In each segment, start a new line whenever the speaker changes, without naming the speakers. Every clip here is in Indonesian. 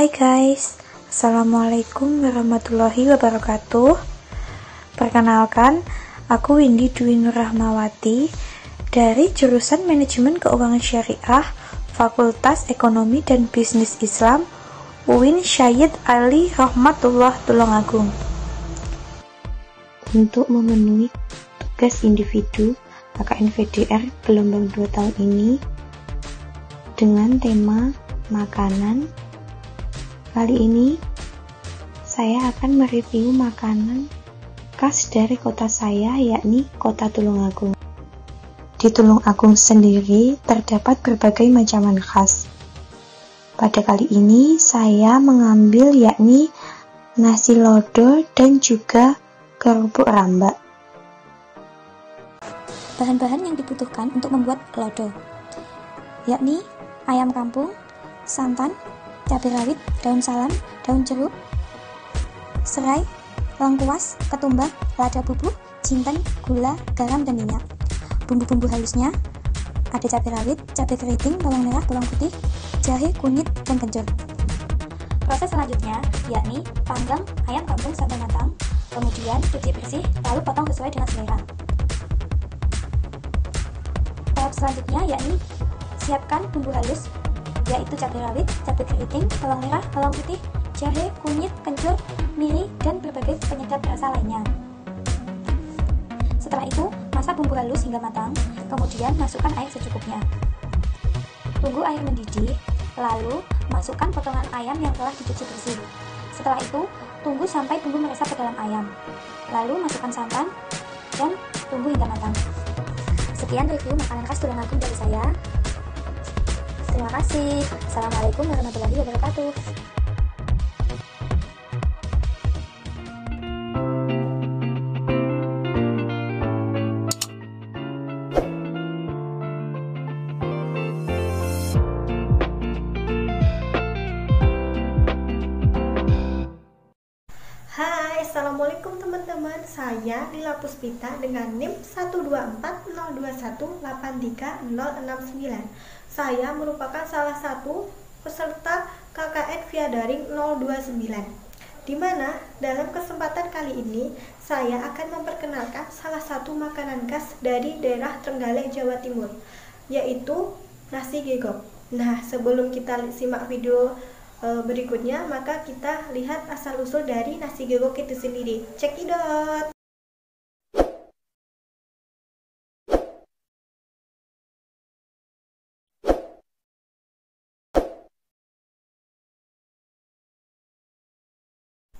Hai guys, Assalamualaikum warahmatullahi wabarakatuh. Perkenalkan, aku Windy Dwi Nur Rahmawati dari jurusan Manajemen Keuangan Syariah, Fakultas Ekonomi dan Bisnis Islam, UIN Syed Ali Rahmatullah Tulungagung.
Untuk memenuhi tugas individu KKNVDR gelombang 2 tahun ini dengan tema makanan, kali ini saya akan mereview makanan khas dari kota saya, yakni kota Tulungagung. Di Tulungagung sendiri terdapat berbagai macaman khas. Pada kali ini saya mengambil yakni nasi lodo dan juga kerupuk rambak.
Bahan-bahan yang dibutuhkan untuk membuat lodo yakni ayam kampung, santan, cabai rawit, daun salam, daun jeruk, serai, lengkuas, ketumbar, lada bubuk, jinten, gula, garam, dan minyak. Bumbu-bumbu halusnya ada cabai rawit, cabai keriting, bawang merah, bawang putih, jahe, kunyit, dan kencur. Proses selanjutnya yakni panggang ayam kampung sampai matang, kemudian cuci bersih, lalu potong sesuai dengan selera. Tahap selanjutnya yakni siapkan bumbu halus, yaitu cabai rawit, cabai keriting, bawang merah, bawang putih, jahe, kunyit, kencur, miri, dan berbagai penyedap rasa lainnya. Setelah itu, masak bumbu halus hingga matang, kemudian masukkan air secukupnya. Tunggu air mendidih, lalu masukkan potongan ayam yang telah dicuci bersih. Setelah itu, tunggu sampai bumbu meresap ke dalam ayam. Lalu masukkan santan dan tunggu hingga matang. Sekian review makanan khas Tulungagung dari saya. Terima kasih. Assalamualaikum warahmatullahi wabarakatuh.
Hai, Assalamualaikum teman-teman. Saya Lila Puspita dengan NIM 12402183069. Saya merupakan salah satu peserta KKN via daring 029, di mana dalam kesempatan kali ini saya akan memperkenalkan salah satu makanan khas dari daerah Trenggalek, Jawa Timur, yaitu nasi gegok. Nah, sebelum kita simak video berikutnya, maka kita lihat asal-usul dari nasi gegok itu sendiri. Cekidot!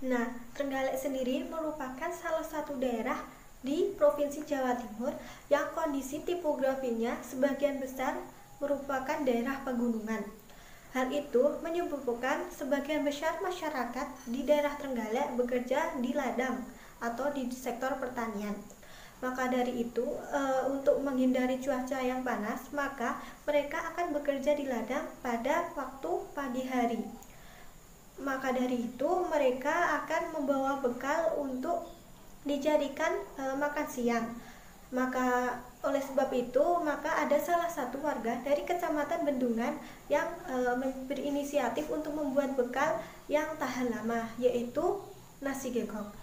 Nah, Trenggalek sendiri merupakan salah satu daerah di Provinsi Jawa Timur yang kondisi topografinya sebagian besar merupakan daerah pegunungan. Hal itu menyebabkan sebagian besar masyarakat di daerah Trenggalek bekerja di ladang atau di sektor pertanian. Maka dari itu, untuk menghindari cuaca yang panas, maka mereka akan bekerja di ladang pada waktu pagi hari. Maka dari itu mereka akan membawa bekal untuk dijadikan makan siang. Maka oleh sebab itu, maka ada salah satu warga dari Kecamatan Bendungan yang berinisiatif untuk membuat bekal yang tahan lama, yaitu nasi gegok.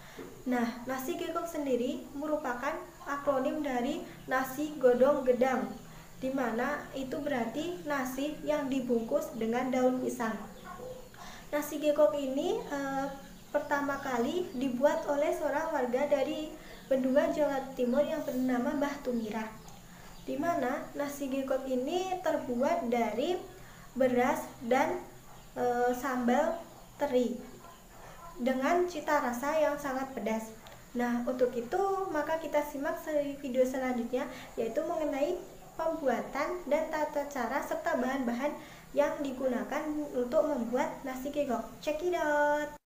Nah, nasi gegok sendiri merupakan akronim dari nasi godong gedang, di mana itu berarti nasi yang dibungkus dengan daun pisang. Nasi gegok ini pertama kali dibuat oleh seorang warga dari Bendungan, Jawa Timur yang bernama Mbah Tumirah, di mana nasi gegok ini terbuat dari beras dan sambal teri dengan cita rasa yang sangat pedas. Nah, untuk itu maka kita simak video selanjutnya, yaitu mengenai pembuatan dan tata cara serta bahan-bahan yang digunakan untuk membuat nasi gegok. Cekidot!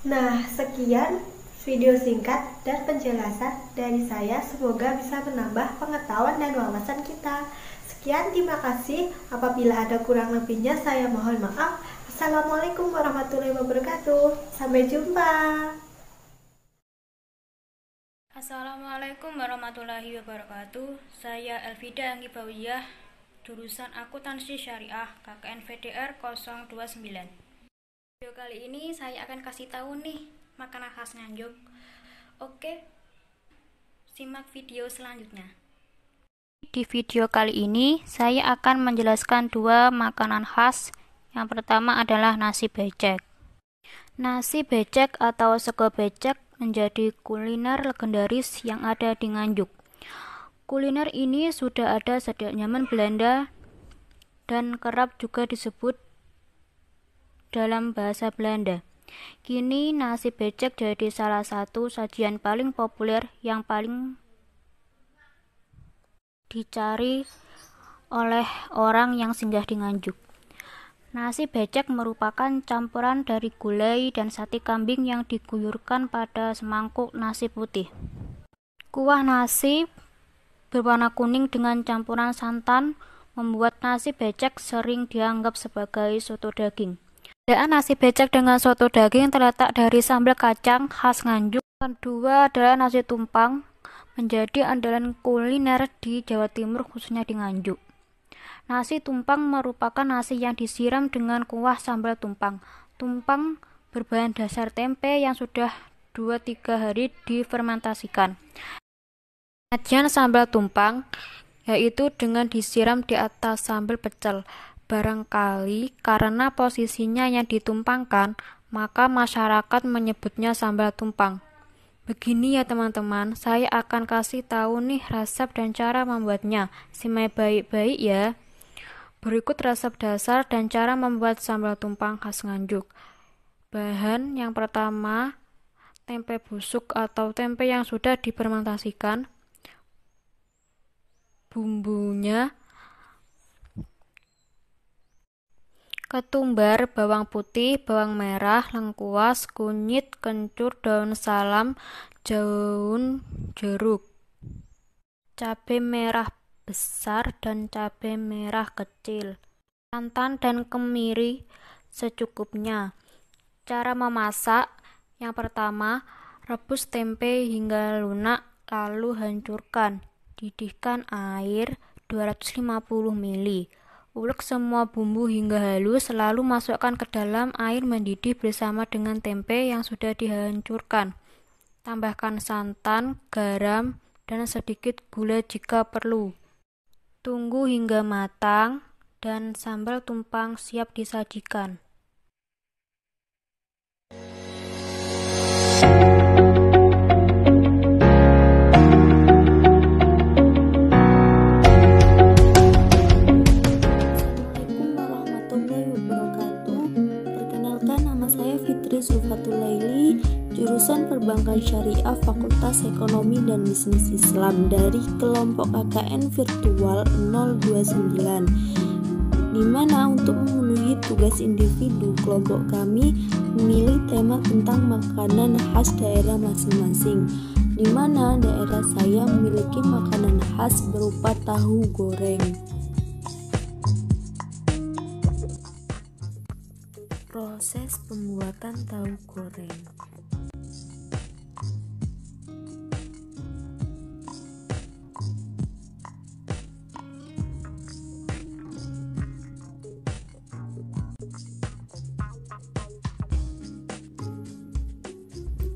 Nah, sekian video singkat dan penjelasan dari saya. Semoga bisa menambah pengetahuan dan wawasan kita. Sekian, terima kasih. Apabila ada kurang lebihnya, saya mohon maaf. Assalamualaikum warahmatullahi wabarakatuh. Sampai jumpa.
Assalamualaikum warahmatullahi wabarakatuh. Saya Elvida Anggibawiyah, jurusan Akuntansi Syariah, KKN VDR 029. Video kali ini saya akan kasih tahu nih makanan khas Nganjuk. Oke, simak video selanjutnya. Di video kali ini saya akan menjelaskan dua makanan khas. Yang pertama adalah nasi becek. Nasi becek atau sego becek menjadi kuliner legendaris yang ada di Nganjuk. Kuliner ini sudah ada sejak zaman Belanda dan kerap juga disebut dalam bahasa Belanda. Kini nasi becek jadi salah satu sajian paling populer yang paling dicari oleh orang yang singgah di Nganjuk. Nasi becek merupakan campuran dari gulai dan sate kambing yang diguyurkan pada semangkuk nasi putih. Kuah nasi berwarna kuning dengan campuran santan membuat nasi becek sering dianggap sebagai soto daging. Perbedaan nasi becek dengan soto daging terletak dari sambal kacang khas Nganjuk. Kedua adalah nasi tumpang, menjadi andalan kuliner di Jawa Timur khususnya di Nganjuk. Nasi tumpang merupakan nasi yang disiram dengan kuah sambal tumpang. Tumpang berbahan dasar tempe yang sudah 2-3 hari difermentasikan. Sajian sambal tumpang yaitu dengan disiram di atas sambal pecel. Barangkali karena posisinya yang ditumpangkan, maka masyarakat menyebutnya sambal tumpang. Begini ya teman-teman, saya akan kasih tahu nih resep dan cara membuatnya. Simak baik-baik ya. Berikut resep dasar dan cara membuat sambal tumpang khas Nganjuk. Bahan yang pertama, tempe busuk atau tempe yang sudah difermentasikan. Bumbunya, ketumbar, bawang putih, bawang merah, lengkuas, kunyit, kencur, daun salam, daun jeruk, cabai merah besar dan cabai merah kecil, santan dan kemiri secukupnya. Cara memasak, yang pertama, rebus tempe hingga lunak, lalu hancurkan. Didihkan air 250 ml. Ulek semua bumbu hingga halus, lalu masukkan ke dalam air mendidih bersama dengan tempe yang sudah dihancurkan. Tambahkan santan, garam, dan sedikit gula jika perlu. Tunggu hingga matang dan sambal tumpang siap disajikan.
Assalamualaikum warahmatullahi wabarakatuh. Perkenalkan, nama saya Fitri Zulfatulaili, jurusan Perbankan Syariah Fakultas Ekonomi dan Bisnis Islam dari kelompok KKN Virtual 029, di mana untuk memenuhi tugas individu kelompok kami memilih tema tentang makanan khas daerah masing-masing, di mana daerah saya memiliki makanan khas berupa tahu goreng. Proses pembuatan tahu goreng.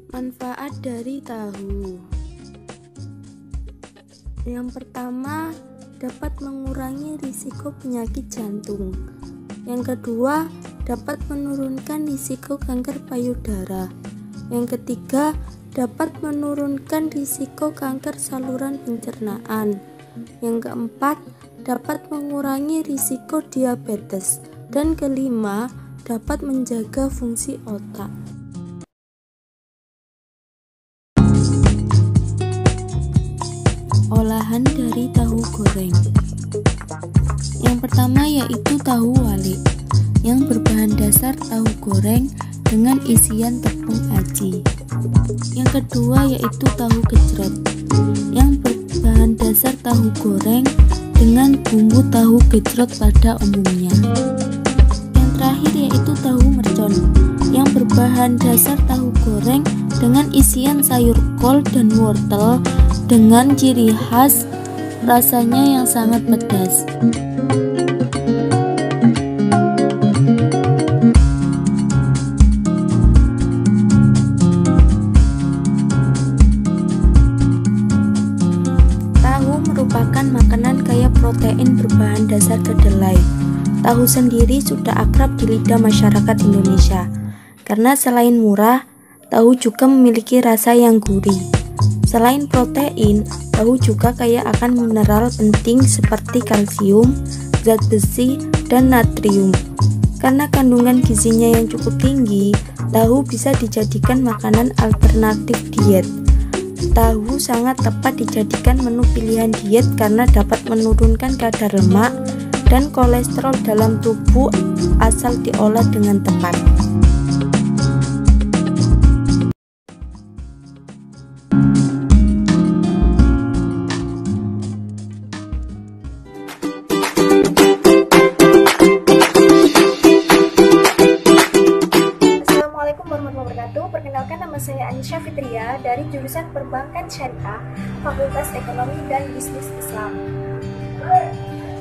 Manfaat dari tahu. Yang pertama, dapat mengurangi risiko penyakit jantung. Yang kedua, dapat menurunkan risiko kanker payudara. Yang ketiga, dapat menurunkan risiko kanker saluran pencernaan. Yang keempat, dapat mengurangi risiko diabetes. Dan kelima, dapat menjaga fungsi otak. Olahan dari tahu goreng. Yang pertama yaitu tahu walik, yang berbahan dasar tahu goreng dengan isian tepung aci. Yang kedua yaitu tahu gejrot yang berbahan dasar tahu goreng dengan bumbu tahu gejrot pada umumnya. Yang terakhir yaitu tahu mercon yang berbahan dasar tahu goreng dengan isian sayur kol dan wortel dengan ciri khas rasanya yang sangat pedas. Tahu merupakan makanan kaya protein berbahan dasar kedelai. Tahu sendiri sudah akrab di lidah masyarakat Indonesia karena selain murah, tahu juga memiliki rasa yang gurih. Selain protein, tahu juga kaya akan mineral penting seperti kalsium, zat besi, dan natrium. Karena kandungan gizinya yang cukup tinggi, tahu bisa dijadikan makanan alternatif diet. Tahu sangat tepat dijadikan menu pilihan diet karena dapat menurunkan kadar lemak dan kolesterol dalam tubuh asal diolah dengan tepat.
Perkenalkan, nama saya Anisha Fitria dari jurusan Perbankan Syariah, Fakultas Ekonomi dan Bisnis Islam.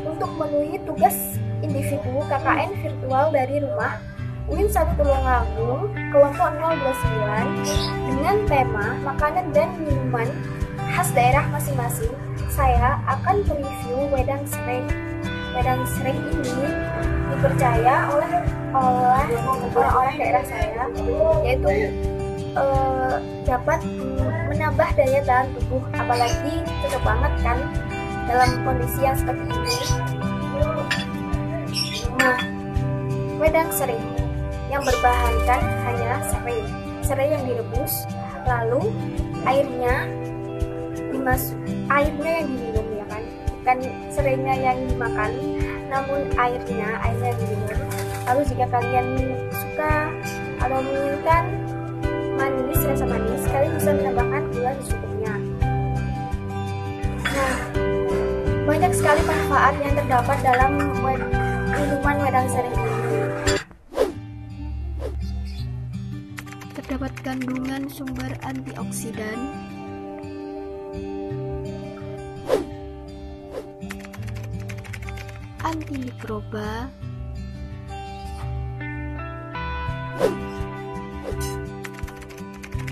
Untuk memenuhi tugas individu KKN virtual dari rumah, UIN 1 Tulungagung, kelompok 029, dengan tema makanan dan minuman khas daerah masing-masing, saya akan mereview wedang sereng. Wedang sereng ini dipercaya oleh orang-orang daerah saya, yaitu dapat menambah daya tahan tubuh, apalagi cocok banget kan dalam kondisi yang seperti ini. Nah, wedang sereng yang berbahankan hanya serai yang direbus, lalu airnya yang diminum, ya kan, bukan serainya yang dimakan, namun airnya yang diminum. Lalu jika kalian suka atau menginginkan rasa manis, kalian bisa menambahkan gula secukupnya. Nah, banyak sekali manfaat yang terdapat dalam minuman wedang sereng ini. Terdapat kandungan sumber antioksidan, antimikroba,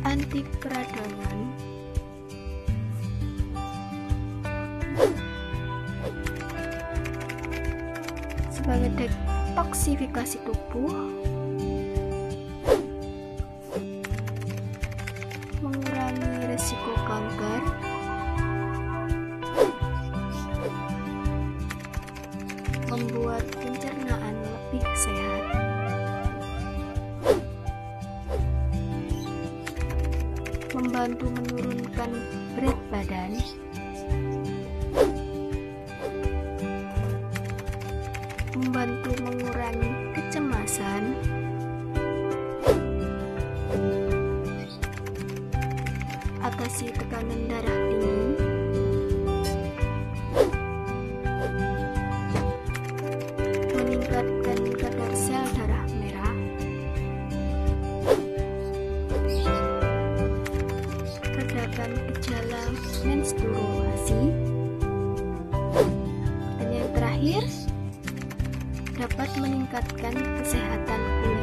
anti peradangan, sebagai detoksifikasi tubuh, mengurangi risiko kanker, membuat pencernaan lebih sehat, membantu menurunkan berat badan, membantu mengurangi kecemasan, atasi tekanan darah tinggi, meningkatkan kadar sel darah merah, redakan gejala menstruasi, dan yang terakhir dapat meningkatkan kesehatan kulit.